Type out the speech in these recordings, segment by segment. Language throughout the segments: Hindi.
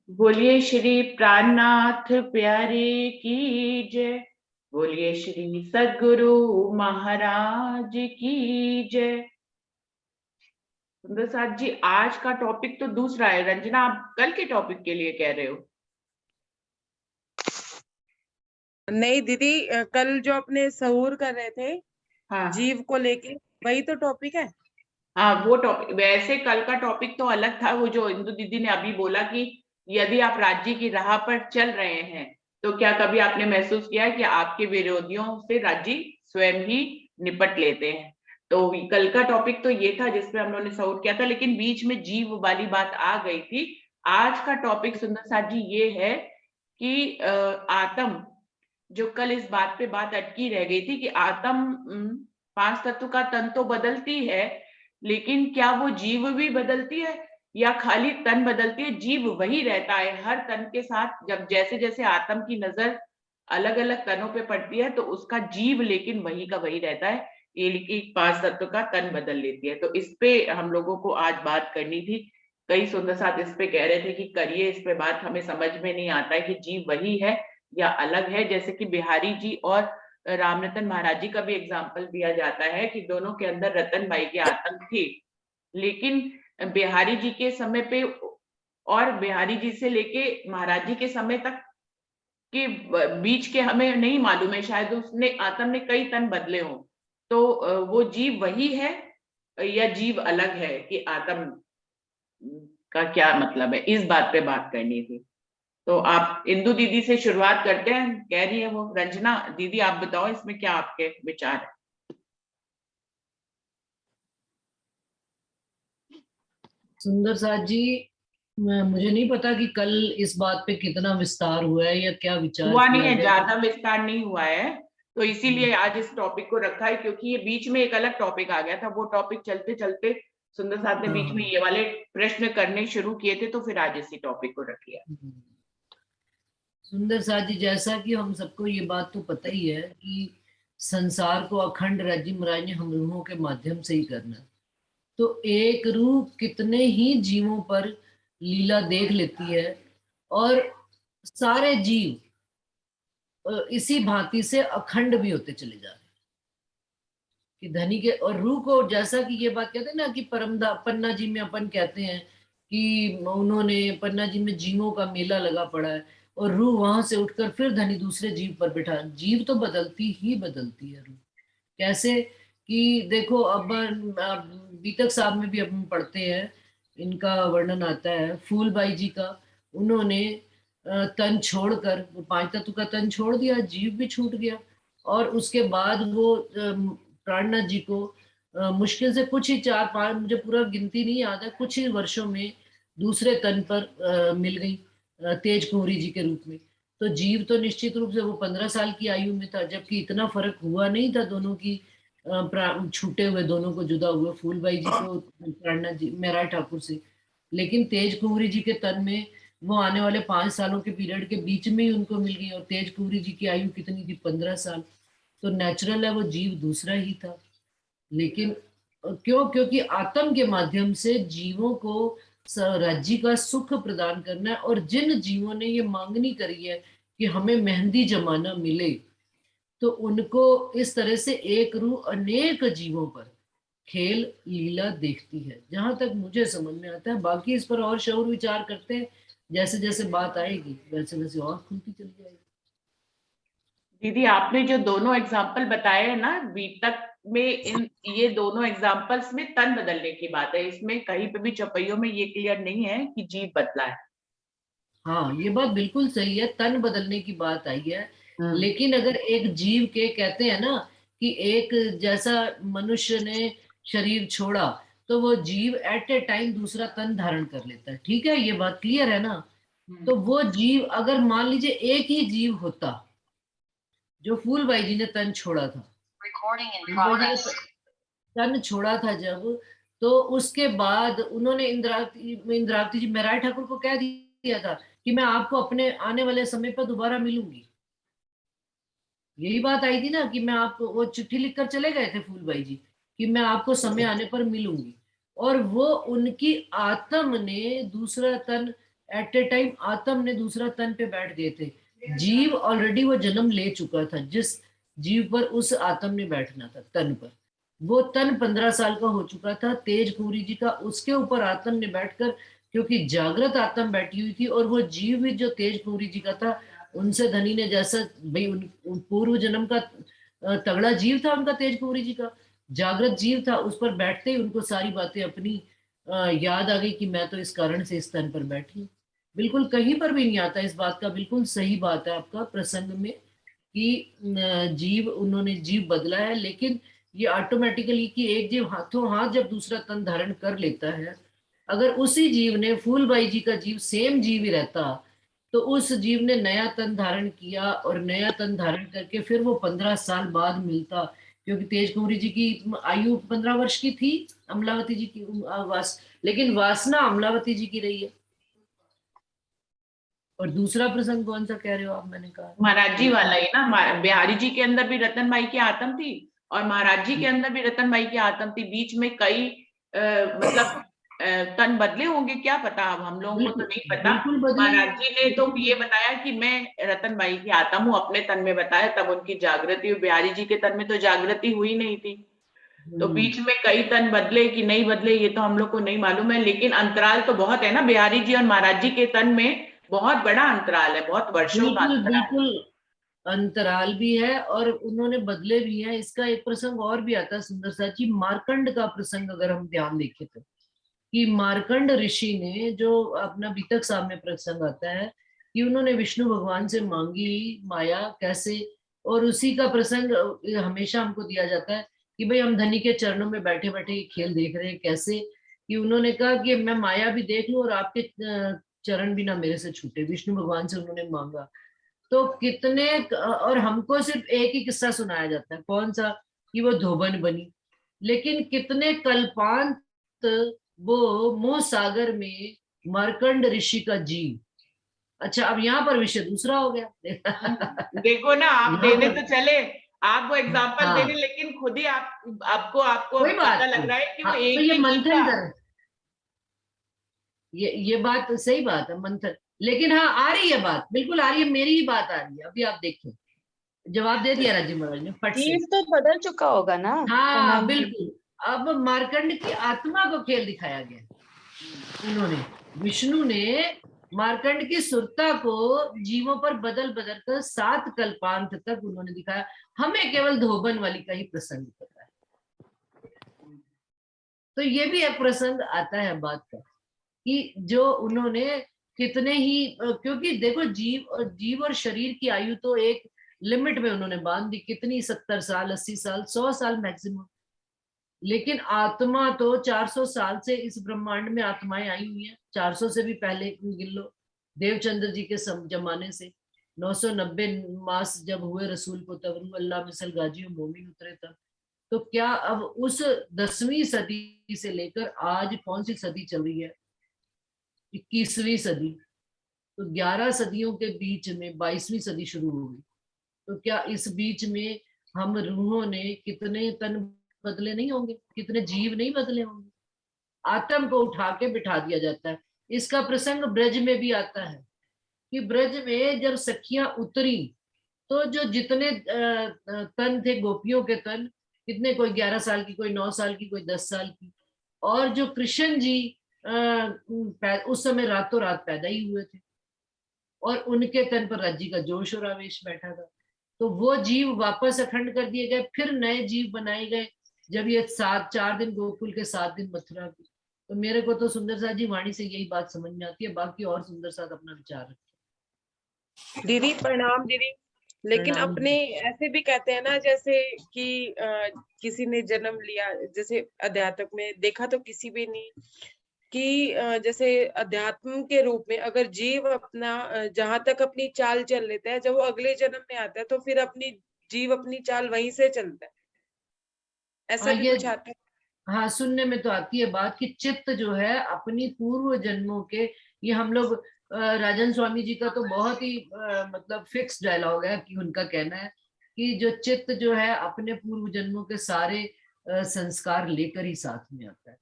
बोलिए श्री प्राणनाथ प्यारे की जय। बोलिए श्री सद्गुरु महाराज की जय। सुंदर साथ जी, आज का टॉपिक तो दूसरा है। रंजना, आप कल के टॉपिक के लिए कह रहे हो? नहीं दीदी, कल जो अपने सहूर कर रहे थे हाँ जीव को लेके, वही तो टॉपिक है। हाँ, वो टॉपिक वैसे कल का टॉपिक तो अलग था। वो जो इंदु दीदी ने अभी बोला कि यदि आप राज्य की राह पर चल रहे हैं तो क्या कभी आपने महसूस किया है कि आपके विरोधियों से राज्य स्वयं ही निपट लेते हैं। तो कल का टॉपिक तो ये था जिसपे हम लोगों ने सवाल किया था, लेकिन बीच में जीव वाली बात आ गई थी। आज का टॉपिक सुंदर साथ जी ये है कि आत्म, जो कल इस बात पे बात अटकी रह गई थी कि आत्म पांच तत्व का तन तो बदलती है, लेकिन क्या वो जीव भी बदलती है या खाली तन बदलती है? जीव वही रहता है हर तन के साथ। जब जैसे जैसे आत्म की नजर अलग अलग तनों पे पड़ती है तो उसका जीव लेकिन वही का वही रहता है। ये लेकिन पांच तत्व का तन बदल लेती है। तो इस पे हम लोगों को आज बात करनी थी। कई सुंदर साथ इस पे कह रहे थे कि करिए इस पे बात, हमें समझ में नहीं आता है कि जीव वही है या अलग है। जैसे कि बिहारी जी और रामरतन महाराज जी का भी एग्जाम्पल दिया जाता है कि दोनों के अंदर रतन बाई के आतंक थे, लेकिन बिहारी जी के समय पे और बिहारी जी से लेके महाराज जी के समय तक के बीच के हमें नहीं मालूम है, शायद उसने आत्म ने कई तन बदले हों। तो वो जीव वही है या जीव अलग है, कि आत्म का क्या मतलब है, इस बात पे बात करनी थी। तो आप इंदु दीदी से शुरुआत करते हैं, कह रही है वो। रंजना दीदी, आप बताओ इसमें क्या आपके विचार है? सुंदर साथ जी, मुझे नहीं पता कि कल इस बात पे कितना विस्तार हुआ है या क्या विचार हुआ नहीं किया है, गया। ज्यादा विस्तार नहीं हुआ है। तो इसीलिए आज इस टॉपिक को रखा है, क्योंकि ये बीच में एक अलग टॉपिक आ गया था। वो टॉपिक चलते चलते सुंदर साथ ने बीच में हाँ। ये वाले प्रश्न करने शुरू किए थे, तो फिर आज इसी टॉपिक को रख लिया। सुंदर साथ जी, जैसा कि हम सबको ये बात तो पता ही है कि संसार को अखंड राज्य महाराज ने हम लोगों के माध्यम से ही करना है। तो एक रूह कितने ही जीवों पर लीला देख लेती है, और सारे जीव इसी भांति से अखंड भी होते चले जा रहे हैं। कि धनी के और रूह को, जैसा कि ये बात कहते हैं ना कि पन्ना जी में अपन कहते हैं कि उन्होंने पन्ना जी में जीवों का मेला लगा पड़ा है, और रूह वहां से उठकर फिर धनी दूसरे जीव पर बैठा। जीव तो बदलती ही बदलती है रूह। कैसे कि देखो, अब बीतक साहब में भी अपन पढ़ते हैं, इनका वर्णन आता है फूलबाई जी का। उन्होंने तन छोड़कर, वो पांच तत्व का तन छोड़ दिया, जीव भी छूट गया। और उसके बाद वो प्राणनाथ जी को मुश्किल से कुछ ही चार पांच, मुझे पूरा गिनती नहीं याद है, कुछ ही वर्षों में दूसरे तन पर मिल गई, तेज कुंवरी जी के रूप में। तो जीव तो निश्चित रूप से वो 15 साल की आयु में था, जबकि इतना फर्क हुआ नहीं था दोनों की छूटे हुए, दोनों को जुदा हुए, फूलबाई जी को प्राणनाथ जी महराज ठाकुर से। लेकिन तेज कुंवरी जी के तन में वो आने वाले 5 सालों के पीरियड के बीच में ही उनको मिल गई, और तेज कुंवरी जी की आयु कितनी थी, 15 साल। तो नेचुरल है वो जीव दूसरा ही था। लेकिन क्यों? क्योंकि आत्म के माध्यम से जीवों को राज्य का सुख प्रदान करना है, और जिन जीवों ने ये मांगनी करी है कि हमें मेहंदी जमाना मिले, तो उनको इस तरह से एक रूह अनेक जीवों पर खेल लीला देखती है, जहां तक मुझे समझ में आता है। बाकी इस पर और शौर विचार करते हैं, जैसे जैसे बात आएगी वैसे वैसे और खुलती चली जाएगी। दीदी, आपने जो दोनों एग्जाम्पल बताए हैं ना बीतक में, इन ये दोनों एग्जाम्पल्स में तन बदलने की बात है। इसमें कहीं पे भी चौपाइयों में ये क्लियर नहीं है कि जीव बदला है। हाँ, ये बात बिल्कुल सही है, तन बदलने की बात आई है। हम्म। लेकिन अगर एक जीव के, कहते हैं ना कि एक जैसा मनुष्य ने शरीर छोड़ा, तो वो जीव एट ए टाइम दूसरा तन धारण कर लेता है। ठीक है, ये बात क्लियर है ना? तो वो जीव, अगर मान लीजिए एक ही जीव होता, जो फूलबाई जी ने तन छोड़ा था, फूलबाई जी ने तन छोड़ा था जब, तो उसके बाद उन्होंने इंद्रावती जी महराज ठाकुर को कह दिया था कि मैं आपको अपने आने वाले समय पर दोबारा मिलूंगी। यही बात आई थी ना कि मैं आपको, वो चिट्ठी लिखकर चले गए थे फूलबाई जी कि मैं आपको समय आने पर मिलूंगी। और वो उनकी आत्म ने दूसरा तन एट ए टाइम आत्म ने दूसरा तन पे बैठ गए थे। जीव ऑलरेडी वो जन्म ले चुका था, जिस जीव पर उस आत्म ने बैठना था तन पर, वो तन 15 साल का हो चुका था तेज कुंवरी जी का। उसके ऊपर आत्म ने बैठकर, क्योंकि जागृत आत्म बैठी हुई थी और वो जीव भी जो तेज कुंवरी जी का था, उनसे धनी ने जैसा भाई उन पूर्व जन्म का तगड़ा जीव था उनका, तेज कुंवरी जी का जागृत जीव था, उस पर बैठते ही उनको सारी बातें अपनी याद आ गई कि मैं तो इस कारण से इस तन पर बैठी हूँ। बिल्कुल कहीं पर भी नहीं आता इस बात का, बिल्कुल सही बात है आपका प्रसंग में कि जीव, उन्होंने जीव बदला है, लेकिन ये ऑटोमेटिकली कि एक जीव हाथों हाथ जब दूसरा तन धारण कर लेता है, अगर उसी जीव ने फूलबाई जी का जीव सेम जीव ही रहता तो उस जीव ने नया तन धारण किया और नया तन धारण करके फिर वो 15 साल बाद मिलता, क्योंकि तेज कुंवरी जी की आयु 15 वर्ष की थी, अमलावती जी की लेकिन वासना अमलावती जी की रही है। और दूसरा प्रसंग कौन सा कह रहे हो आप? मैंने कहा महाराज जी वाला ही ना, बिहारी जी के अंदर भी रतन भाई की आत्म थी और महाराज जी के अंदर भी रतन भाई की आत्म थी। बीच में कई मतलब तन बदले होंगे, क्या पता, अब हम लोगों को तो नहीं पता। बिल्कुल बदले, महाराज जी ने तो बिल्कुल ये बदले। बताया कि मैं रतन भाई की आत्म हूँ, अपने तन में बताया, तब उनकी जागृति हुई। बिहारी जी के तन में तो जागृति हुई नहीं थी, तो बीच में कई तन बदले कि नहीं बदले ये तो हम लोग को नहीं मालूम है, लेकिन अंतराल तो बहुत है ना, बिहारी जी और महाराज जी के तन में बहुत बड़ा अंतराल है, बहुत वर्षों का बिल्कुल अंतराल। बिल्कुल अंतराल भी है और उन्होंने बदले भी हैं। इसका एक प्रसंग और भी आता है सुंदर सा जी, मार्कंड का प्रसंग अगर हम ध्यान देखें तो, कि मार्कंड ऋषि ने, जो अपना बीतक साहब में प्रसंग आता है कि उन्होंने विष्णु भगवान से मांगी माया कैसे, और उसी का प्रसंग हमेशा हमको दिया जाता है कि भाई हम धनी के चरणों में बैठे बैठे ये खेल देख रहे हैं कैसे, कि उन्होंने कहा कि मैं माया भी देख लूं और आपके चरण भी ना मेरे से छूटे, विष्णु भगवान से उन्होंने मांगा। तो कितने, और हमको सिर्फ एक ही किस्सा सुनाया जाता है, कौन सा, कि वो धोबन बनी, लेकिन कितने कल्पांत वो मोह सागर में मार्कंड ऋषि का जीव। अच्छा, अब यहाँ पर विषय दूसरा हो गया। देखो ना, आप यहाँ देने पर, तो चले, आप वो एग्जाम्पल देने, हाँ लेकिन खुद ही आपको आपको कोई पता बात लग नहीं, रहा है कि वो हाँ तो एक ये ही जीव मंथन था। कर, ये बात तो सही बात है मंथन, लेकिन हाँ आ रही है बात, बिल्कुल आ रही है, मेरी ही बात आ रही है। अभी आप देखिए, जवाब दे दिया राजीव महाराज ने फट से। जीव तो बदल चुका होगा ना हाँ प्रणाम जी। बिल्कुल, अब मार्कंड की आत्मा को खेल दिखाया गया उन्होंने, विष्णु ने मार्कंड की सुरता को जीवों पर बदल बदल कर 7 कल्पांत तक उन्होंने दिखाया। हमें केवल धोबन वाली का ही प्रसंग पता है। तो ये भी एक प्रसंग आता है बात का कि जो उन्होंने कितने ही क्योंकि देखो जीव और शरीर की आयु तो एक लिमिट में उन्होंने बांध दी, कितनी 70 साल 80 साल 100 साल मैक्सिमम, लेकिन आत्मा तो 400 साल से इस ब्रह्मांड में आत्माएं आई हुई हैं, 400 से भी पहले गिन लो, देवचंद्र जी के जमाने से 990 मास जब हुए रसूल को तब अल्लाह मिसल गाजी और मोमिन उतरे तब। तो क्या अब उस 10वीं सदी से लेकर आज कौन सी सदी चल रही है, 21वीं सदी, तो 11 सदियों के बीच में 22वीं सदी शुरू हो गई। तो क्या इस बीच में हम रूहों ने कितने तन बदले नहीं होंगे, कितने जीव नहीं बदले होंगे? आत्म को उठा के बिठा दिया जाता है। इसका प्रसंग ब्रज में भी आता है कि ब्रज में जब सखियां उतरी तो जो जितने तन थे गोपियों के तन, कितने, कोई 11 साल की, कोई 9 साल की, कोई 10 साल की, और जो कृष्ण जी उस समय रातों रात पैदा ही हुए थे और उनके तन पर राज्य का जोश और आवेश बैठा था, तो वो जीव वापस अखंड कर दिए गए, फिर नए जीव बनाए गए जब ये 4 दिन गोकुल के 7 दिन मथुरा के। तो मेरे को तो सुंदर साथ जी वाणी से यही बात समझ में आती है, बाकी और सुंदर साथ अपना विचार रखें। दीदी प्रणाम दीदी। लेकिन प्रणाम। अपने ऐसे भी कहते हैं ना, जैसे कि किसी ने जन्म लिया, जैसे अध्यात्म में देखा तो किसी भी नहीं कि जैसे अध्यात्म के रूप में अगर जीव अपना जहां तक अपनी चाल चल लेता है, जब वो अगले जन्म में आता है तो फिर अपनी जीव अपनी चाल वहीं से चलता है, ऐसा भी ये कुछ आता है। हाँ सुनने में तो आती है बात कि चित्त जो है अपनी पूर्व जन्मों के, ये हम लोग राजन स्वामी जी का तो बहुत ही मतलब फिक्स डायलॉग है कि उनका कहना है कि जो चित्त जो है अपने पूर्व जन्मों के सारे संस्कार लेकर ही साथ में आता है।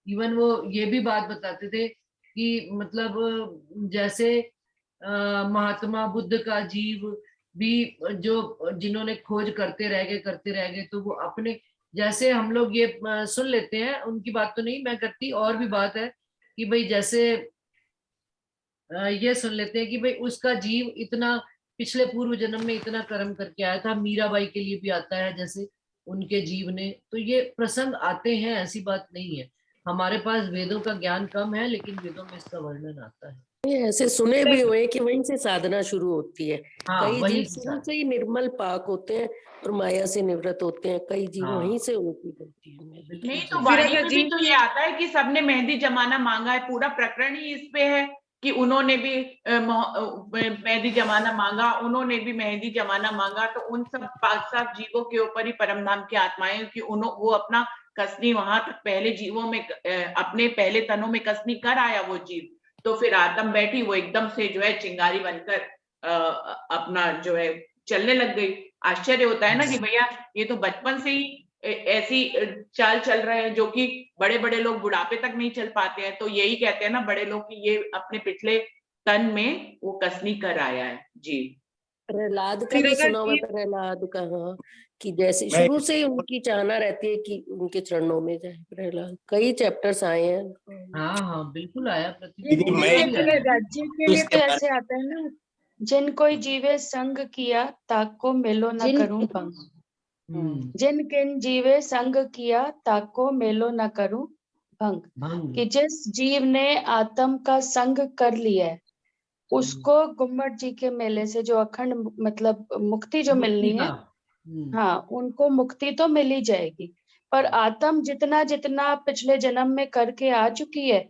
इवन वो ये भी बात बताते थे कि मतलब जैसे महात्मा बुद्ध का जीव भी जो जिन्होंने खोज करते रह गए, तो वो अपने जैसे हम लोग ये सुन लेते हैं, उनकी बात तो नहीं मैं करती, और भी बात है कि भाई जैसे ये सुन लेते हैं कि भाई उसका जीव इतना पिछले पूर्व जन्म में इतना कर्म करके आया था। मीराबाई के लिए भी आता है जैसे उनके जीव ने, तो ये प्रसंग आते हैं, ऐसी बात नहीं है। हमारे पास वेदों का ज्ञान कम है, लेकिन वेदों में इसका वर्णन आता है। ये ऐसे सुने भी हुए कि वहीं से साधना शुरू होती है। हाँ, कई वहीं जीव से शुरू से ही निर्मल पाक होते हैं और माया से निवृत्त होते हैं, कई जीव हाँ। वहीं से उन्नति करती है। नहीं तो सही। वाणी अगर में भी जीव तो ये आता है कि सबने मेहंदी जमाना मांगा है, पूरा प्रकरण ही इस पे है कि उन्होंने भी मेहंदी जमाना मांगा, उन्होंने भी मेहंदी जमाना मांगा। तो उन सब 5-7 जीवों के ऊपर ही परम धाम की आत्माएं कि वो अपना कसनी वहां तक पहले जीवों में अपने पहले तनों में कसनी कर आया वो जीव, तो फिर आत्म बैठी वो एकदम से जो है चिंगारी बनकर अपना जो है चलने लग गई। आश्चर्य होता है ना कि भैया ये तो बचपन से ही ऐसी चाल चल रहे हैं, जो कि बड़े बड़े लोग बुढ़ापे तक नहीं चल पाते हैं। तो यही कहते हैं ना बड़े लोग कि ये अपने पिछले तन में वो कसनी कर आया है। जी प्रहलाद का फिर भी अगर सुना हुआ, जीव प्रहलाद का, हाँ, कि जैसे शुरू से ही उनकी चाहना रहती है कि उनके चरणों में जाए। प्रहलाद कई चैप्टर्स आए हैं। हाँ हाँ बिल्कुल आया, दीदी मैं प्रतिदिन राज्य के लिए तो ऐसे आता है ना, जिन कोई जीवे संग किया ताको मेलो न करूं भंग। जिन किन जीवे संग किया ताको मेलो न करूं भंग। भंग। कि जिस जीव ने आत्म का संग कर लिया है, उसको गुम्मट जी के मेले से जो अखंड मतलब मुक्ति जो मिलनी है, हाँ, उनको मुक्ति तो मिल ही जाएगी। पर आत्म जितना जितना पिछले जन्म में करके आ चुकी है,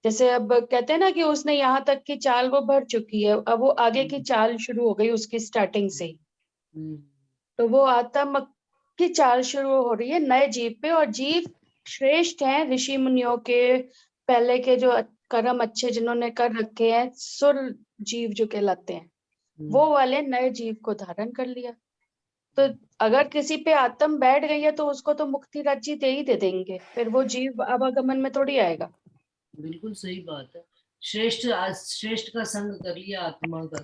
जैसे अब कहते हैं ना कि उसने यहाँ तक की चाल वो भर चुकी है, अब वो आगे की चाल शुरू हो गई उसकी स्टार्टिंग से ही। तो वो आत्म की चाल शुरू हो रही है नए जीव पे, और जीव श्रेष्ठ हैं ऋषि मुनियों के पहले के जो कर्म अच्छे जिन्होंने कर रखे हैं, सुर जीव जो कहलाते हैं, वो वाले नए जीव को धारण कर लिया। तो अगर किसी पे आत्म बैठ गई है तो उसको तो मुक्ति राज्य दे ही दे देंगे, फिर वो जीव आवागमन में थोड़ी आएगा। बिल्कुल सही बात है। श्रेष्ठ का संग कर लिया आत्मा का।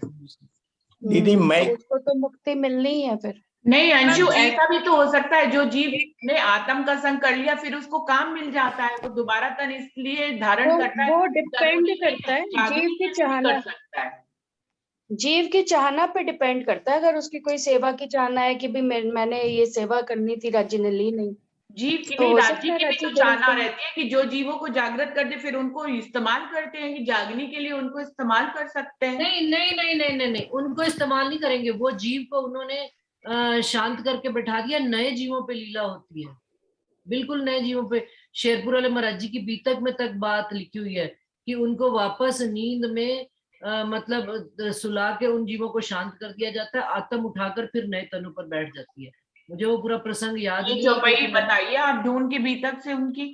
दीदी मैं तो उसको तो मुक्ति मिलनी ही है फिर। नहीं अंशु, ऐसा भी तो हो सकता है जो जीव ने आत्म का संग कर लिया फिर उसको काम मिल जाता है, वो दोबारा तन इसलिए धारण करता है, वो डिपेंड करता है जीव की चाहना, कर सकता है। जीव की चाहना पे डिपेंड करता है। अगर उसकी कोई सेवा की चाहना है कि भी मैंने ये सेवा करनी थी, राज्य ने ली नहीं, जीव की तो नहीं, हो राज्य सकता है की भी राज्य तो दे चाहना देते हैं। रहती है कि जो जीवों को जागृत कर दे फिर उनको इस्तेमाल करते हैं कि जागने के लिए उनको इस्तेमाल कर सकते हैं। नहीं नहीं नहीं नहीं नहीं नहीं, उनको इस्तेमाल नहीं करेंगे। वो जीव को उन्होंने शांत करके बैठा दिया, नए जीवों पे लीला होती है, बिल्कुल नए जीवों पे। शेरपुर वाले महाराज जी की बीतक में तक बात लिखी हुई है कि उनको वापस नींद में मतलब सुला के उन जीवों को शांत कर दिया जाता है, आत्म उठाकर फिर नए तनों पर बैठ जाती है। मुझे वो पूरा प्रसंग याद ये नहीं है, चौपाई क्योंकि मैंने- बताइए आप ढूंढ के बीतक से उनकी,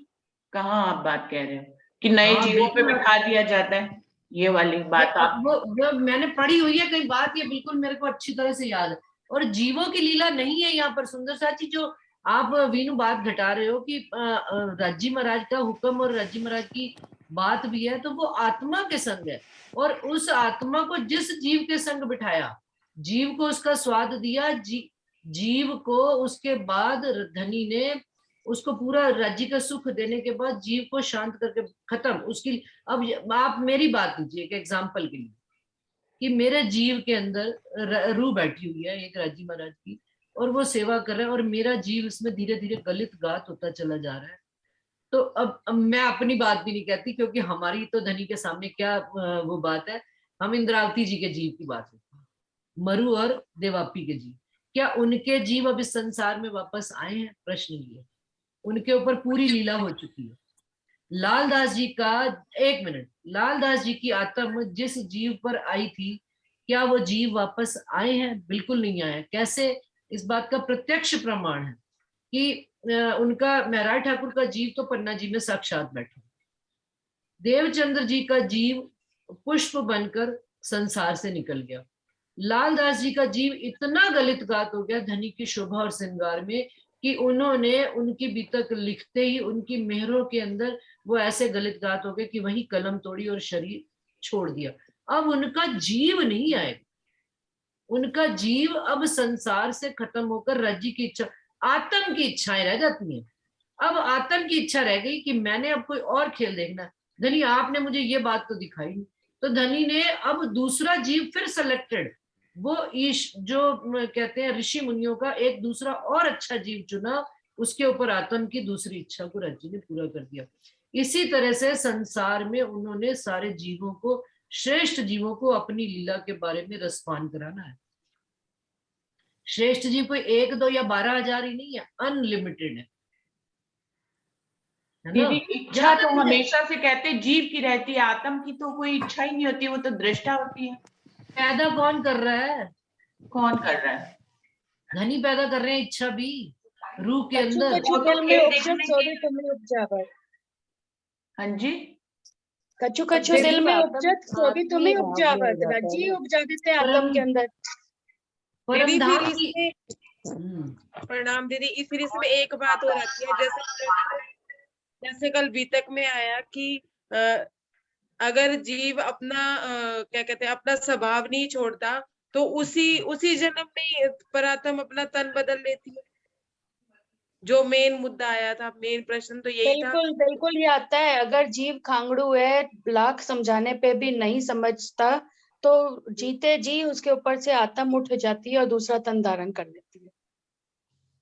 कहाँ आप बात कह रहे हो कि नए हाँ, जीवों पे बिल्कुल। बिठा दिया जाता है, ये वाली बात आप वो मैंने पढ़ी हुई है कई बात, ये बिल्कुल मेरे को अच्छी तरह से याद है। और जीवों की लीला नहीं है यहाँ पर। सुंदर साथी, जो आप वीनू बात घटा रहे हो कि राज्जी महाराज का हुक्म और राज्जी महाराज की बात भी है, तो वो आत्मा के संग है। और उस आत्मा को जिस जीव के संग बिठाया, जीव को उसका स्वाद दिया, जीव को उसके बाद धनी ने उसको पूरा राज्य का सुख देने के बाद जीव को शांत करके खत्म उसकी। अब आप मेरी बात लीजिए एक एग्जाम्पल के लिए, कि मेरे जीव के अंदर रूह बैठी हुई है एक राज्य महाराज की, और वो सेवा कर रहे हैं, और मेरा जीव इसमें धीरे धीरे गलित गात होता चला जा रहा है। तो अब मैं अपनी बात भी नहीं कहती, क्योंकि हमारी तो धनी के सामने क्या वो बात है। हम इंद्रावती जी के जीव की बात करते हैं, मरु और देवापी के जीव। क्या उनके जीव अब इस संसार में वापस आए हैं? प्रश्न ये, उनके ऊपर पूरी लीला हो चुकी है। लालदास जी का, एक मिनट, लालदास जी की आत्मा जिस जीव पर आई थी, क्या वो जीव वापस आए हैं? बिल्कुल नहीं आए। कैसे? इस बात का प्रत्यक्ष प्रमाण है कि उनका महराज ठाकुर का जीव तो पन्ना जी में साक्षात बैठा, देवचंद्र जी का जीव पुष्प बनकर संसार से निकल गया, लालदास जी का जीव इतना गलित गात हो गया धनी की शोभा और श्रृंगार में कि उन्होंने उनकी बीतक लिखते ही उनकी मेहरों के अंदर वो ऐसे गलित गात हो गए कि वही कलम तोड़ी और शरीर छोड़ दिया। अब उनका जीव नहीं आएगा, उनका जीव अब संसार से खत्म होकर राज्य की इच्छा, आत्म की इच्छाएं रह जाती हैं। अब आत्म की इच्छा रह गई कि मैंने अब कोई और खेल देखना है। धनी आपने मुझे ये बात तो दिखाई नहीं, तो धनी ने अब दूसरा जीव फिर सेलेक्टेड, वो ईश जो कहते हैं ऋषि मुनियों का एक दूसरा और अच्छा जीव चुना, उसके ऊपर आत्म की दूसरी इच्छा को राज्य ने पूरा कर दिया। इसी तरह से संसार में उन्होंने सारे जीवों को, श्रेष्ठ जीवों को अपनी लीला के बारे में रसपान कराना है। श्रेष्ठ जीव कोई 1, 2 या 12,000 ही नहीं है, अनलिमिटेड है ना। दीदी इच्छा तो हमेशा से कहते जीव की रहती है, आत्म की तो कोई इच्छा ही नहीं होती, वो तो दृष्टा होती है। पैदा कौन कर रहा है? कौन कर रहा है? धनी पैदा कर रहे हैं इच्छा भी रूह के अंदर। हाँ जी, कछु कछु दिल में उपजत सो भी तुम्हें उपजावत, राज्य उपजावित है आत्म के अंदर। दीदी फिर इसमें प्रणाम दीदी, फिर इसमें एक बात और आती है, जैसे कल बीतक में आया कि अगर जीव अपना क्या कहते हैं अपना स्वभाव नहीं छोड़ता तो उसी जन्म में परात्म अपना तन बदल लेती है। जो मेन मुद्दा आया था, मेन प्रश्न तो यही था। बिल्कुल बिल्कुल ये आता है, अगर जीव खांगड़ू है, लाख समझाने पे भी नहीं समझता, तो जीते जी उसके ऊपर से आत्म उठ जाती है और दूसरा तन धारण कर लेती है।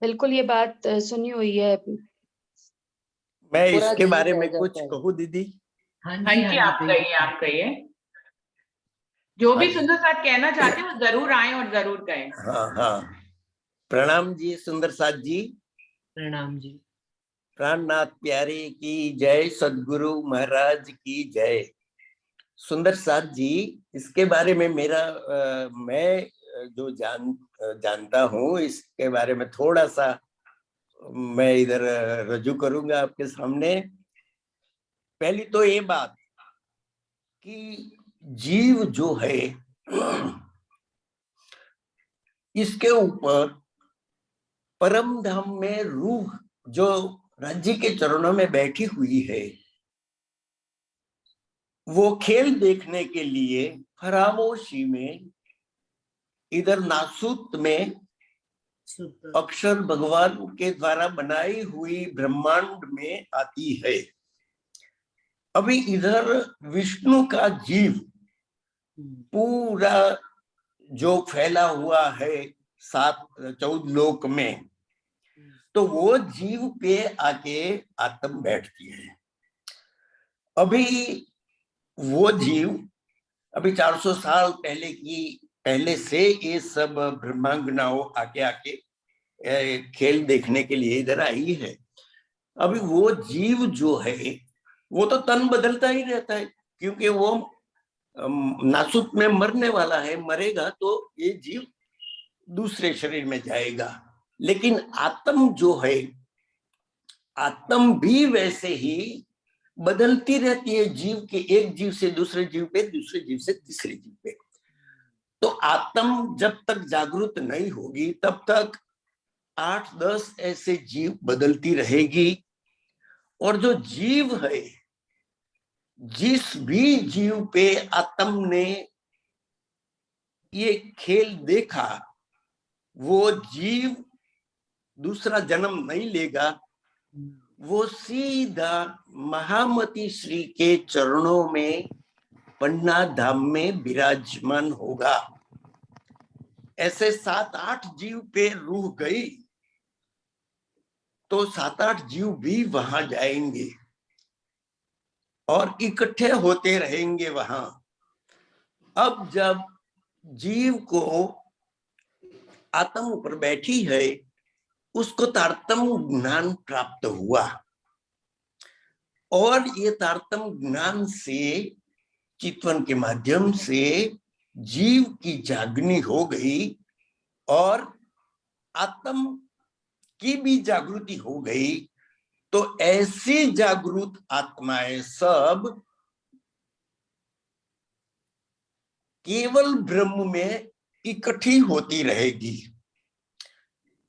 बिल्कुल ये बात सुनी हुई है। मैं इसके बारे में कुछ कहूँ दीदी? हाँ जी, आप कहिए। जो भी सुंदर साथ कहना चाहते हैं वो जरूर आए और जरूर कहें। हाँ, प्रणाम जी सुंदर साथ जी। प्रणाम जी। प्राणनाथ प्यारे की जय, सदगुरु महाराज की जय। सुंदर साथ जी, इसके बारे में मेरा मैं जो जानता हूँ इसके बारे में थोड़ा सा मैं इधर रजू करूंगा आपके सामने। पहली तो ये बात कि जीव जो है इसके ऊपर परम धाम में रूह जो राज्य के चरणों में बैठी हुई है, वो खेल देखने के लिए खामोशी में इधर नासूत में अक्षर भगवान के द्वारा बनाई हुई ब्रह्मांड में आती है। अभी इधर विष्णु का जीव पूरा जो फैला हुआ है 14 लोक में, तो वो जीव पे आके आत्म बैठती है। अभी वो जीव अभी 400 साल पहले से ये सब ब्रह्मांगनाओं आके खेल देखने के लिए इधर आई है। अभी वो जीव जो है वो तो तन बदलता ही रहता है, क्योंकि वो नासूत में मरने वाला है, मरेगा तो ये जीव दूसरे शरीर में जाएगा। लेकिन आत्म जो है, आत्म भी वैसे ही बदलती रहती है, जीव के एक जीव से दूसरे जीव पे, दूसरे जीव से तीसरे जीव पे। तो आत्म जब तक जागृत नहीं होगी तब तक 8-10 ऐसे जीव बदलती रहेगी। और जो जीव है, जिस भी जीव पे आत्म ने ये खेल देखा, वो जीव दूसरा जन्म नहीं लेगा, वो सीधा महामती श्री के चरणों में पन्ना धाम में विराजमान होगा। ऐसे 7-8 जीव पे रूह गई तो 7-8 जीव भी वहां जाएंगे और इकट्ठे होते रहेंगे वहां। अब जब जीव को आत्म पर बैठी है, उसको तारतम्य ज्ञान प्राप्त हुआ और ये तारतम्य ज्ञान से, चितवन के माध्यम से जीव की जागनी हो गई और आत्म की भी जागृति हो गई। तो ऐसी जागृत आत्माएं सब केवल ब्रह्म में इकट्ठी होती रहेगी।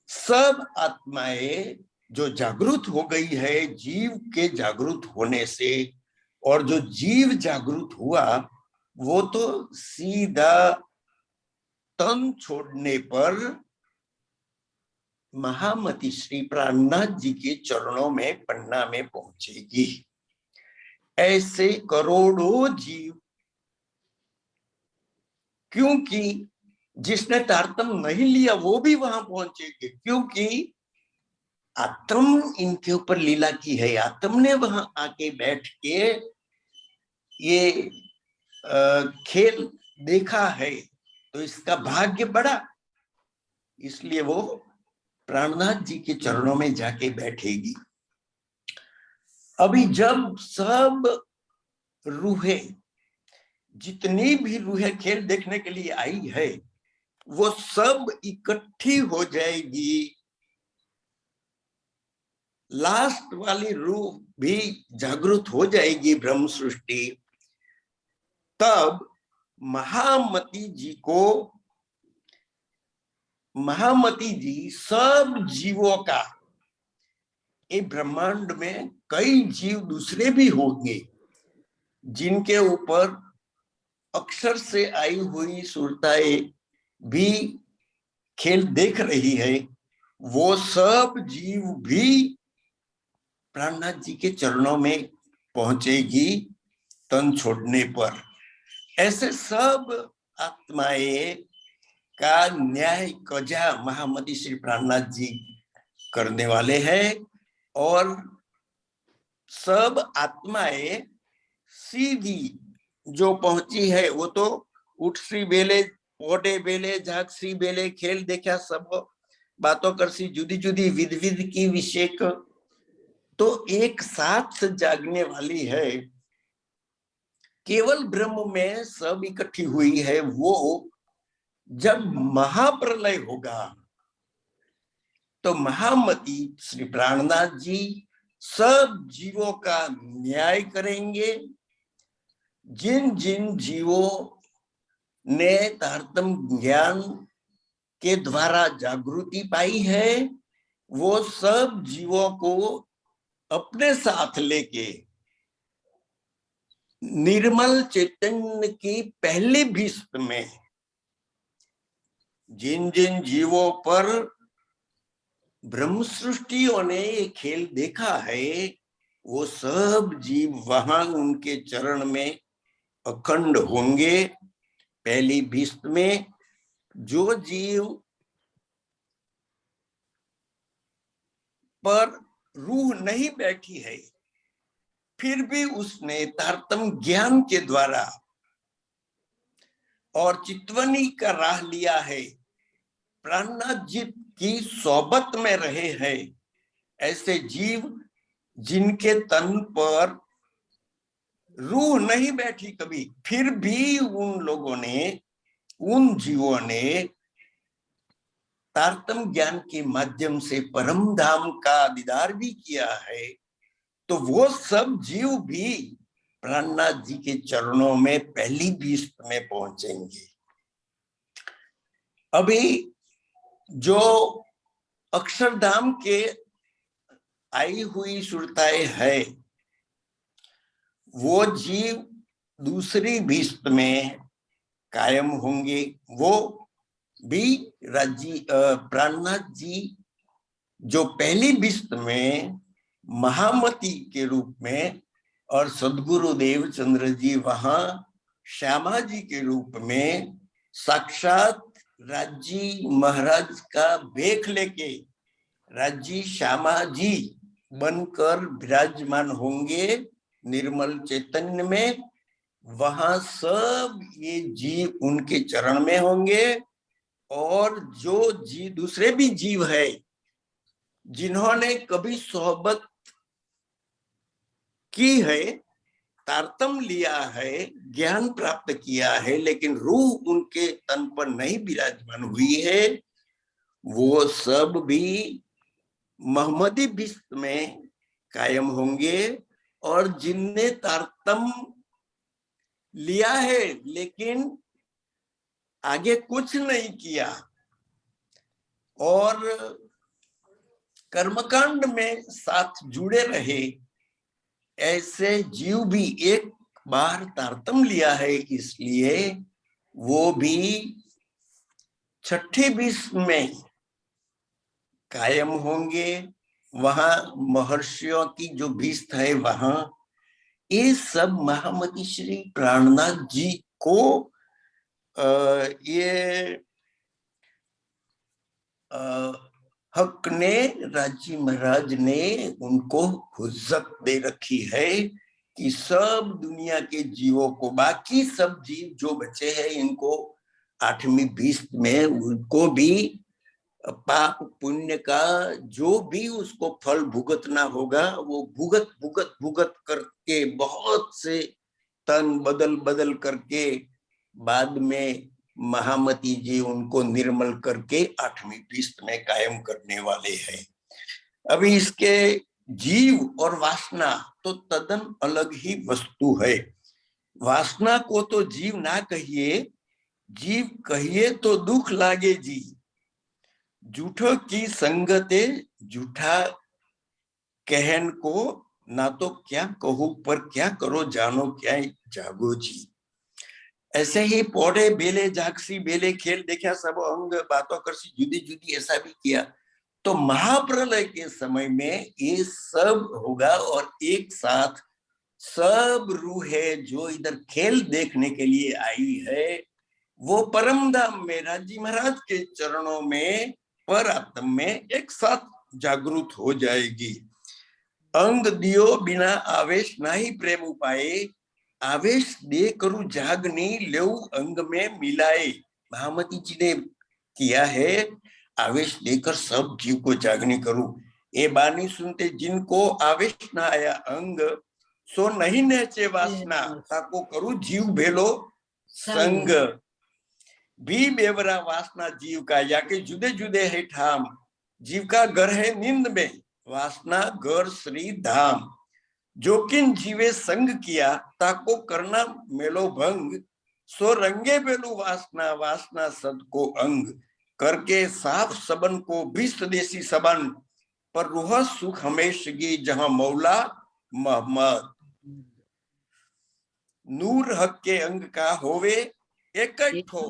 सब आत्माएं जो जागृत हो गई है जीव के जागृत होने से, और जो जीव जागृत हुआ वो तो सीधा तन छोड़ने पर महामती श्री प्राणनाथ जी के चरणों में पन्ना में पहुंचेगी। ऐसे करोड़ों जीव, क्योंकि जिसने तारतम नहीं लिया वो भी वहां पहुंचेंगे, क्योंकि आत्म इनके ऊपर लीला की है। आत्म ने वहां आके बैठ के ये खेल देखा है, तो इसका भाग्य बढ़ा, इसलिए वो प्राणनाथ जी के चरणों में जाके बैठेगी। अभी जब सब रूहें, जितनी भी रूहें खेल देखने के लिए आई है, वो सब इकट्ठी हो जाएगी। लास्ट वाली रूह भी जागृत हो जाएगी ब्रह्म सृष्टि। तब महामती जी सब जीवों का, ये ब्रह्मांड में कई जीव दूसरे भी होंगे जिनके ऊपर अक्षर से आई हुई सुरताएं भी खेल देख रही है, वो सब जीव भी प्राणनाथ जी के चरणों में पहुंचेगी तन छोड़ने पर। ऐसे सब आत्माएं का न्याय कजा महामती श्री प्राणनाथ जी करने वाले हैं, और सब आत्माएं सीधी जो पहुंची है वो तो उठसी बेले ओडे बेले जागसी बेले खेल देखा सब बातों करसी जुदी जुदी विध विध की विषेक, तो एक साथ जागने वाली है। केवल ब्रह्म में सब इकट्ठी हुई है। वो जब महाप्रलय होगा तो महामती श्री प्राणनाथ जी सब जीवों का न्याय करेंगे। जिन जिन जीवों ने तारतम्य ज्ञान के द्वारा जागृति पाई है, वो सब जीवों को अपने साथ लेके निर्मल चैतन्य की पहली भीष्म में जिन जिन जीवों पर ब्रह्म सृष्टियों ने ये खेल देखा है, वो सब जीव वहां उनके चरण में अखंड होंगे। पहली भीष्म में जो जीव पर रूह नहीं बैठी है, फिर भी उसने तारतम्य ज्ञान के द्वारा और चितवनी का राह लिया है, प्राणनाथ जी की सोबत में रहे हैं, ऐसे जीव जिनके तन पर रूह नहीं बैठी कभी, फिर भी उन लोगों ने, उन जीवों ने तारतम्य ज्ञान के माध्यम से परम धाम का दीदार भी किया है, तो वो सब जीव भी प्राणनाथ जी के चरणों में पहली भीष्म में पहुंचेंगे। अभी जो अक्षरधाम के आई हुई सुरताएं है, वो जीव दूसरी भीष्म में कायम होंगे। वो भी प्राणनाथ जी जो पहली भीष्म में महामती के रूप में और सद्गुरु देवचंद्र जी वहां श्यामा जी के रूप में साक्षात राज्जी महाराज का भेख लेके राज्जी श्यामा जी बनकर विराजमान होंगे निर्मल चैतन्य में। वहां सब ये जीव उनके चरण में होंगे, और जो जीव दूसरे भी जीव है जिन्होंने कभी सोहबत की है, तारतम्य लिया है, ज्ञान प्राप्त किया है, लेकिन रूह उनके तन पर नहीं विराजमान हुई है, वो सब भी महमदी भीष्म में कायम होंगे। और जिनने तारतम्य लिया है लेकिन आगे कुछ नहीं किया और कर्मकांड में साथ जुड़े रहे, ऐसे जीव भी एक बार तारतम्य लिया है, इसलिए वो भी छठी भीष्म में कायम होंगे। वहां महर्षियों की जो भीष्म है वहां ये सब महामती श्री प्राणनाथ जी को ये हक ने, राजी महाराज ने उनको हुज्जत दे रखी है कि सब दुनिया के जीवों को, बाकी सब जीव जो बचे हैं इनको 8वीं भीष्म में उनको भी पाप पुण्य का जो भी उसको फल भुगतना होगा वो भुगत भुगत भुगत करके बहुत से तन बदल बदल करके बाद में महामती जी उनको निर्मल करके 8वीं भीष्म में कायम करने वाले हैं। अभी इसके जीव और वासना तो तदन अलग ही वस्तु है। वासना को तो जीव ना कहिए, जीव कहिए तो दुख लागे जी। झूठों की संगते झूठा कहन को, ना तो क्या कहूं पर क्या करो जानो क्या जागो जी। ऐसे ही पौधे बेले जागसी बेले खेल देखा सब अंग बातों करसी जुदी जुदी ऐसा भी किया। तो महाप्रलय के समय में ये सब होगा और एक साथ सब रूहें जो इधर खेल देखने के लिए आई है वो परम धाम में राजी महाराज के चरणों में पर आत्म में एक साथ जागृत हो जाएगी। अंग दियो बिना आवेश नाही प्रेम उपाए, आवेश दे करू जागनी लेऊ अंग में मिलाए। महामती जी ने किया है, आवेश देकर सब जीव को जागनी करूं। ये बानी सुनते जिनको आवेश ना आया अंग, सो नहीं नेचे वासना, ताको करू जीव भेलो संग। भी बेवरा वासना जीव का, या के जुदे जुदे है ठाम। जीव का घर है नींद में, वासना घर श्री धाम। जो किन जीवे संग किया, ताको करना मेलो भंग। सो रंगे बेलू वासना, वासना सद को अंग। करके साफ सबन को विश्व देसी सबन, पर रूह सुख हमेशगी जहां मौला मोहम्मद। नूर हक के अंग का होवे एक ठो,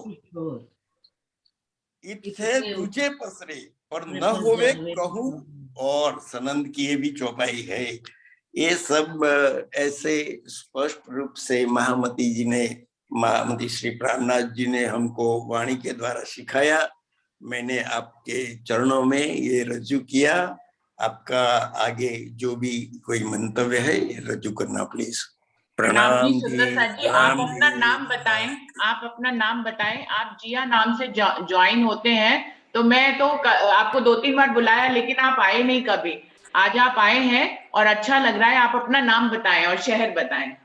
इथे दूजे पसरे और न होवे कहूं और। सनंद की ये भी चौपाई है। ये सब ऐसे स्पष्ट रूप से महामती जी ने, महामती श्री प्राणनाथ जी ने हमको वाणी के द्वारा सिखाया। मैंने आपके चरणों में ये रज्जू किया। आपका आगे जो भी कोई मंतव्य है रज्जू करना प्लीज। प्रणाम जी। सुंदर जी, आप अपना नाम बताएं, आप अपना नाम बताएं। आप जिया नाम से ज्वाइन होते हैं, तो मैं तो आपको 2-3 बार बुलाया लेकिन आप आए नहीं कभी। आज आप आए हैं और अच्छा लग रहा है। आप अपना नाम बताएं और शहर बताएं।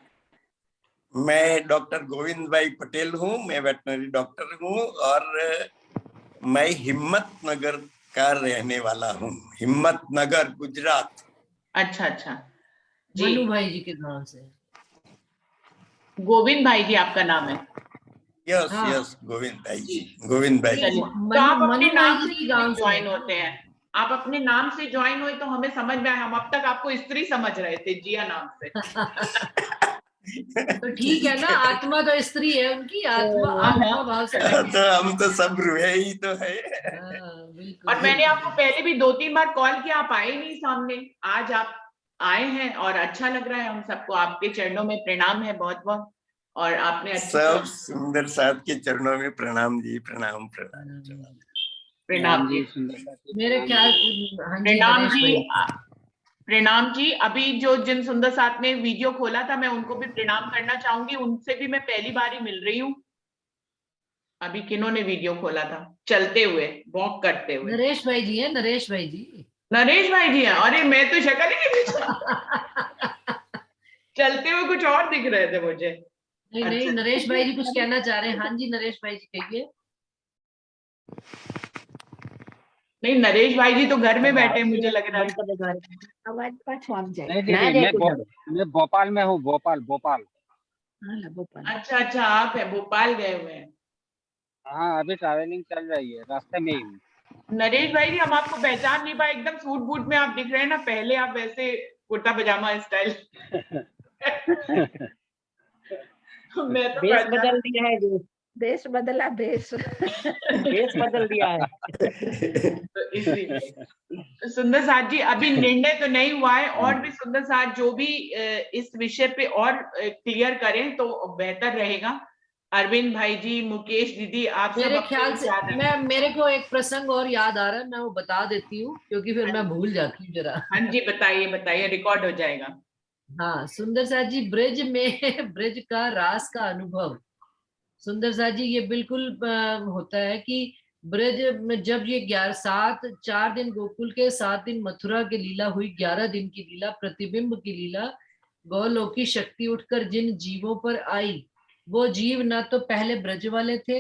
मैं डॉक्टर गोविंद भाई पटेल हूँ, मैं वेटनरी डॉक्टर हूँ और मैं हिम्मत नगर का रहने वाला हूँ, हिम्मत नगर गुजरात। अच्छा अच्छा जी। मनु भाई जी के गांव से। गोविंद भाई जी आपका नाम है? यस यस गोविंद भाई जी, गोविंद भाई जी। तो आप अपने नाम से ज्वाइन होते हैं, आप अपने नाम से ज्वाइन हुए तो हमें समझ में आया। हम अब तक आपको स्त्री समझ रहे थे जिया नाम से। तो ठीक है ना, आत्मा तो स्त्री है उनकी, आत्मा आत्मा भाव से। तो हम तो सब रुए ही तो है। और मैंने आपको पहले भी 2-3 बार कॉल किया, आप आए नहीं सामने। आज आप आए हैं और अच्छा लग रहा है हम सबको। आपके चरणों में प्रणाम है बहुत बहुत। और आपने सब सुंदर साथ के चरणों में प्रणाम जी, प्रणाम प्रणाम प्रणाम जी। मेरे ख्याल प्रणाम जी, प्रणाम जी। अभी जो जिन सुंदर साथ ने वीडियो खोला था मैं उनको भी प्रणाम करना चाहूंगी। उनसे भी मैं पहली बार ही मिल रही हूँ। अभी किन्होंने वीडियो खोला था चलते हुए, वॉक करते हुए? नरेश भाई जी है, नरेश भाई जी। नरेश भाई जी हैं? अरे मैं तो शक्ल ही नहीं चलते हुए कुछ और दिख रहे थे मुझे। नहीं नहीं, नरेश भाई जी कुछ कहना चाह रहे हैं। हाँ जी नरेश भाई जी कहिए। नहीं, नरेश भाई जी तो घर में बैठे मुझे लग रहा है। मैं भोपाल में हूँ, भोपाल। अच्छा अच्छा, आप है भोपाल गए हुए हैं? हाँ, अभी ट्रैवलिंग चल रही है, रास्ते में ही हूँ। नरेश भाई जी, हम आपको पहचान नहीं पाए, एकदम सूट बूट में आप दिख रहे हैं ना, पहले आप वैसे कुर्ता पजामा स्टाइल। मैं तो देश बदल दिया है जो, देश बदला, देश देश बदल दिया है। तो इसीलिए सुंदर साथ जी, अभी निर्णय तो नहीं हुआ है, और भी सुंदर साथ जो भी इस विषय पे और क्लियर करें तो बेहतर रहेगा। अरविंद भाई जी, मुकेश दीदी, आप सब मेरे अपने ख्याल से विचार रखें। मेरे को एक प्रसंग और याद आ रहा है, मैं वो बता देती हूँ क्योंकि फिर मैं भूल जाती हूँ जरा। हाँ जी, बताइए बताइए, रिकॉर्ड हो जाएगा। हाँ, सुंदर साथ जी, ब्रज में ब्रज का रास का अनुभव, सुंदर साथ जी ये बिल्कुल होता है कि ब्रज में जब ये 4 दिन गोकुल के, 7 दिन मथुरा की लीला हुई, 11 दिन की लीला, प्रतिबिंब की लीला, गौलोक की शक्ति उठकर जिन जीवों पर आई, वो जीव ना तो पहले ब्रज वाले थे,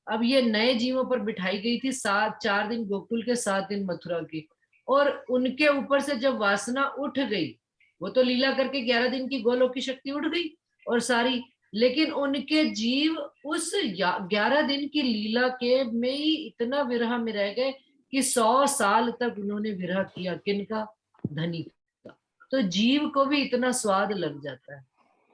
अब ये नए जीवों पर बिठाई गई थी। 4 दिन गोकुल के, 7 दिन मथुरा की, और उनके ऊपर से जब वासना उठ गई, वो तो लीला करके 11 दिन की गोलोक की शक्ति उठ गई और सारी, लेकिन उनके जीव उस 11 दिन की लीला के में ही इतना विरह में रह गए कि 100 साल तक उन्होंने विरह किया। किनका? धनी का। तो जीव को भी इतना स्वाद लग जाता है,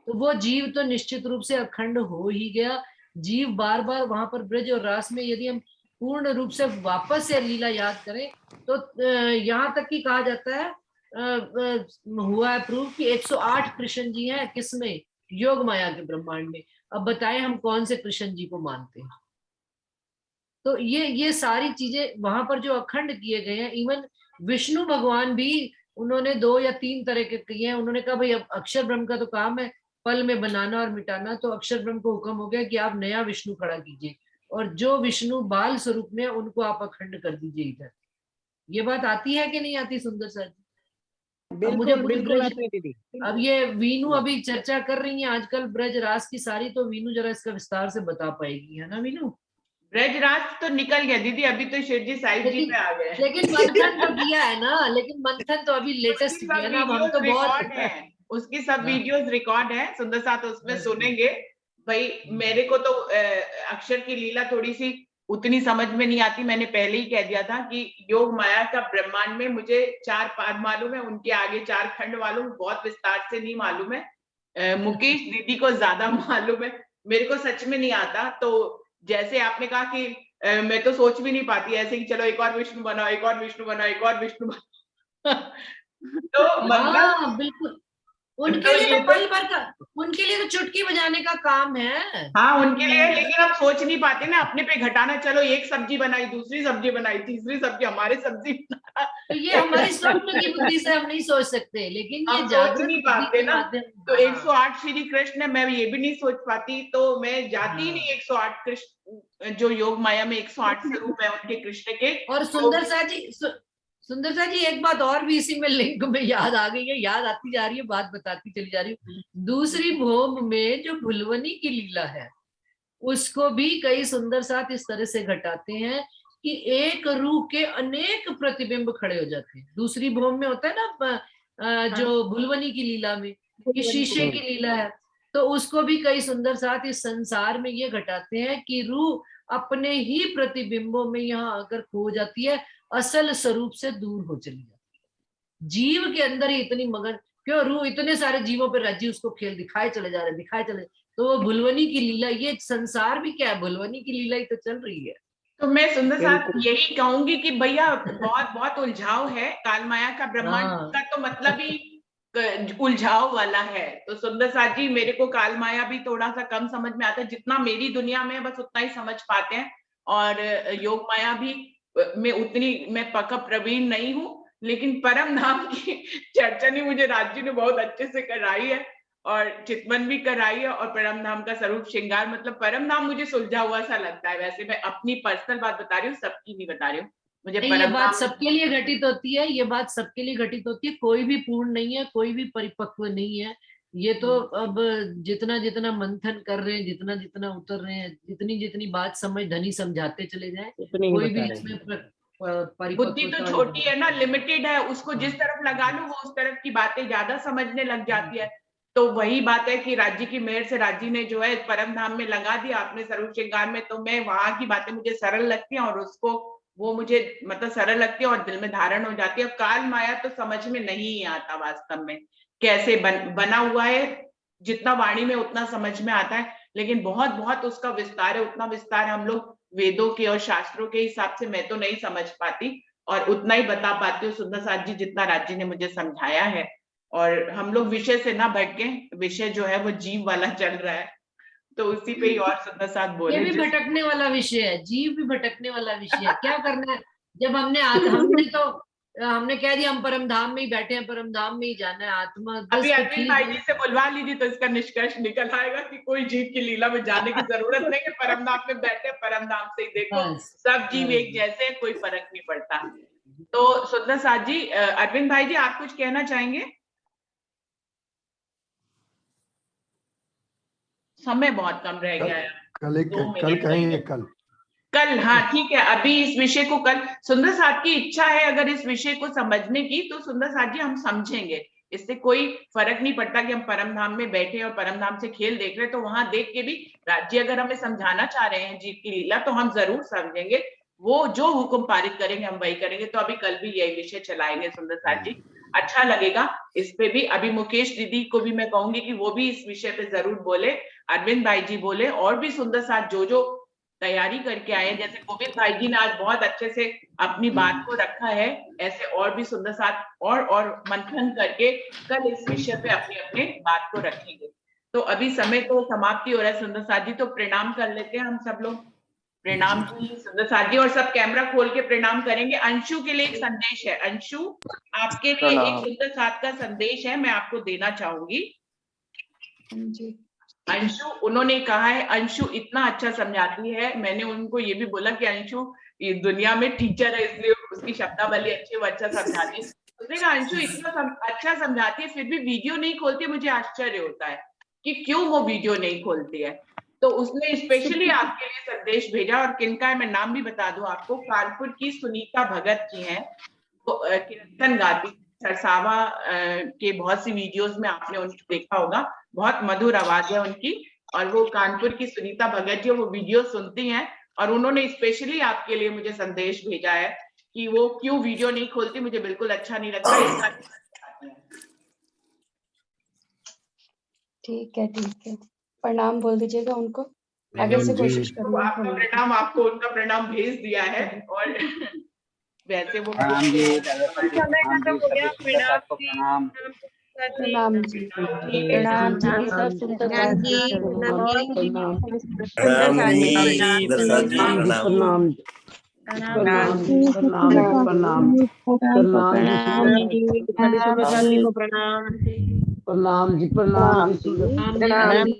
तो वो जीव तो निश्चित रूप से अखंड हो ही गया। जीव बार बार वहां पर ब्रज और रास में, यदि हम पूर्ण रूप से वापस से लीला याद करें तो यहाँ तक कि कहा जाता है, हुआ है प्रूव कि 108 कृष्ण जी हैं, किसमें? योग माया के ब्रह्मांड में। अब बताएं हम कौन से कृष्ण जी को मानते हैं। तो ये सारी चीजें वहां पर जो अखंड किए गए हैं, इवन विष्णु भगवान भी उन्होंने 2 या 3 तरह के किए हैं। उन्होंने कहा भाई अब अक्षर ब्रह्म का तो काम है पल में बनाना और मिटाना, तो अक्षर ब्रह्म को हुक्म हो गया कि आप नया विष्णु खड़ा कीजिए, और जो विष्णु बाल स्वरूप में उनको आप अखंड कर दीजिए इधर। ये बात आती है कि नहीं आती सुंदर सर? अब मुझे बिल्कुल बिल्कुल आती है दीदी। अब ये वीनू अभी चर्चा कर रही है आजकल ब्रज रास की सारी, तो वीनू जरा इसका विस्तार से बता पाएगी, है ना वीनू? ब्रजराज तो निकल गया दीदी, अभी तो शिवजी साहिब जी पे आ गए। लेकिन मंथन तो किया है ना, लेकिन मंथन तो अभी लेटेस्ट किया ना, अब हम तो बहुत है, उसकी सब वीडियोस रिकॉर्ड है सुंदर साथ, उसमें बस सुनेंगे। भाई मेरे को तो अक्षर की लीला थोड़ी सी उतनी समझ में नहीं आती। मैंने पहले ही कह दिया था कि योग माया का ब्रह्मांड में मुझे 4 पाद मालूम है, उनके आगे 4 खंड मालूम, बहुत विस्तार से नहीं मालूम है। मुकेश दीदी को ज्यादा मालूम है, मेरे को सच में नहीं आता। तो जैसे आपने कहा कि मैं तो सोच भी नहीं पाती ऐसे कि चलो एक और विष्णु बनाओ, एक और विष्णु बनाओ, एक और विष्णु बनाओ। तो मतलब हाँ बिल्कुल, उनके तो लिए ये तो पल भर का, उनके लिए तो चुटकी बजाने का काम है। हाँ उनके लिए, लेकिन हम सोच नहीं पाते ना अपने पे घटाना। चलो एक सब्जी बनाई, दूसरी सब्जी बनाई, तीसरी सब्जी, हमारी सब्जी तो ये हमारी स्वप्न की बुद्धि से हम नहीं सोच सकते, लेकिन ये हम सोच जागृत नहीं बुद्धि पाते के ना। माध्यम। तो 108 श्री कृष्ण है, मैं ये भी नहीं सोच पाती, तो मैं जाती ही नहीं 108 कृष्ण, जो योग माया में 108 स्वरूप है उनके कृष्ण के। और सुंदर सा जी, सुंदर सा जी एक बात और भी इसी में लिंक में याद आ गई है, याद आती जा रही है, बात बताती चली जा रही हूँ। दूसरी भोम में जो भुलवनी की लीला है, उसको भी कई सुंदर साथ इस तरह से घटाते हैं कि एक रूह के अनेक प्रतिबिंब खड़े हो जाते हैं। दूसरी भोम में होता है ना जो भुलवनी की लीला में कि शीशे की लीला है, तो उसको भी कई सुंदर साथ इस संसार में ये घटाते हैं कि रूह अपने ही प्रतिबिंबों में यहाँ आकर खो जाती है, असल स्वरूप से दूर हो चली जाती है। जीव के अंदर ही इतनी मगन, क्यों रूह इतने सारे जीवों पर राज्य उसको खेल दिखाए चले जा रहे, दिखाए चले। तो वो भुलवनी की लीला, ये संसार भी क्या है, भुलवनी की लीला ही तो चल रही है। तो मैं सुंदर साथ यही कहूंगी कि भैया बहुत बहुत उलझाव है काल माया का ब्रह्मांड का, तो मतलब ही उलझाव वाला है। तो सुंदर साथ जी, मेरे को काल माया भी थोड़ा सा कम समझ में आता है, जितना मेरी दुनिया में बस उतना ही समझ पाते हैं। और योग माया भी मैं पक्का प्रवीण नहीं हूँ, लेकिन परम धाम की चर्चा नहीं मुझे राज्य ने बहुत अच्छे से कराई है, और चितवन भी कराई है, और परम धाम का स्वरूप श्रृंगार, मतलब परम धाम मुझे सुलझा हुआ सा लगता है। वैसे मैं अपनी पर्सनल बात बता रही हूँ, सबकी नहीं बता रही हूँ। मुझे ये बात सबके लिए घटित होती है, ये बात सबके लिए घटित होती है, कोई भी पूर्ण नहीं है, कोई भी परिपक्व नहीं है। ये तो अब जितना जितना मंथन कर रहे हैं, जितना जितना उतर रहे हैं, जितनी जितनी बात समझ धनी समझाते चले जाए, कोई भी इसमें बुद्धि तो छोटी है ना, लिमिटेड है, उसको जिस तरफ लगा लो वो उस तरफ की बातें ज्यादा समझने लग जाती है। तो वही बात है कि राज्य की मेहर से राज्य ने जो है परम धाम में लगा दिया अपने स्वरूप श्रृंगार में, तो मैं वहां की बातें मुझे सरल लगती हैं और उसको वो मुझे मतलब सरल लगती है और दिल में धारण हो जाती है। काल माया तो समझ में नहीं आता वास्तव में कैसे बना हुआ है, जितना वाणी में उतना समझ में आता है, लेकिन बहुत बहुत उसका विस्तार है, उतना विस्तार हम लोग वेदों के और शास्त्रों के हिसाब से मैं तो नहीं समझ पाती, और उतना ही बता पाती हूँ सुंदर साथ जी जितना राज जी ने मुझे समझाया है। और हम लोग विषय से ना भटके, विषय जो है वो जीव वाला चल रहा है, तो उसी पे ही और सुंदर साथ बोले। ये भी भटकने वाला विषय है, जीव भी भटकने वाला विषय है। क्या करना है जब हमने कह दिया हम परम धाम में ही बैठे हैं, परम धाम में ही जाना है, आत्मा अभी अरविंद भाई जी से बुलवा लीजिए तो इसका निष्कर्ष निकल आएगा कि कोई जीव की लीला में जाने की जरूरत नहीं है, परम धाम में बैठे, परम धाम से ही देखो, सब जीव एक जैसे, कोई फर्क नहीं पड़ता। तो सुंदर साथ जी, अरविंद भाई जी आप कुछ कहना चाहेंगे? समय बहुत कम रह गया है, कल कहेंगे, कल हाँ ठीक है। अभी इस विषय को कल, सुंदर साथ की इच्छा है अगर इस विषय को समझने की, तो सुंदर साथ जी हम समझेंगे, इससे कोई फर्क नहीं पड़ता कि हम परम धाम में बैठे और परम धाम से खेल देख रहे, तो वहां देख के भी राज्य अगर हमें समझाना चाह रहे हैं जीव की लीला तो हम जरूर समझेंगे, वो जो हुक्म पारित करेंगे हम वही करेंगे। तो अभी कल भी यही विषय चलाएंगे सुंदर साथ जी, अच्छा लगेगा इस पे भी। अभी मुकेश दीदी को भी मैं कहूंगी कि वो भी इस विषय पे जरूर बोले, अरविंद भाई जी बोले, और भी सुंदर साथ जो तैयारी करके आए, जैसे गोविंद भाई जी ने आज बहुत अच्छे से अपनी बात को रखा है, ऐसे और भी सुंदर साथ और मंथन करके कल इस विषय पे अपनी अपने बात को रखेंगे। तो अभी समय तो समाप्ति हो रहा है सुंदर साथ जी, तो प्रणाम कर लेते हैं हम सब लोग। प्रणाम जी सुंदर साथ जी, और सब कैमरा खोल के प्रणाम करेंगे। अंशु के लिए एक संदेश है, अंशु आपके लिए एक सुंदर साथ का संदेश है, मैं आपको देना चाहूंगी। अंशु, उन्होंने कहा है अंशु इतना अच्छा समझाती है, मैंने उनको ये भी बोला कि अंशु ये दुनिया में टीचर है इसलिए उसकी शब्दावली अच्छी, वो अच्छा समझाती है। उसने कहा अंशु इतना अच्छा समझाती है फिर भी वीडियो नहीं खोलती, मुझे आश्चर्य होता है कि क्यों वो वीडियो नहीं खोलती है। तो उसने स्पेशली आपके लिए संदेश भेजा, और किनका है मैं नाम भी बता दूं आपको, कानपुर की सुनीता भगत जी हैं, तो कीर्तन गाती, सरसावा के बहुत सी वीडियोस में आपने उनको देखा होगा, बहुत मधुर आवाज है उनकी, और वो कानपुर की सुनीता भगत जी वो वीडियो सुनती हैं, और उन्होंने स्पेशली आपके लिए मुझे संदेश भेजा है कि वो क्यों वीडियो नहीं खोलती, मुझे बिल्कुल अच्छा नहीं लगता। ठीक है प्रणाम बोल दीजिएगा उनको, आगे से कोशिश करूंगा। आपका प्रणाम, आपको उनका प्रणाम भेज दिया है, और वैसे वो प्रणाम जी, प्रणाम जी, प्रणाम जी, सब सुंदर प्रणाम जी, प्रणाम प्रणाम जी, प्रणाम।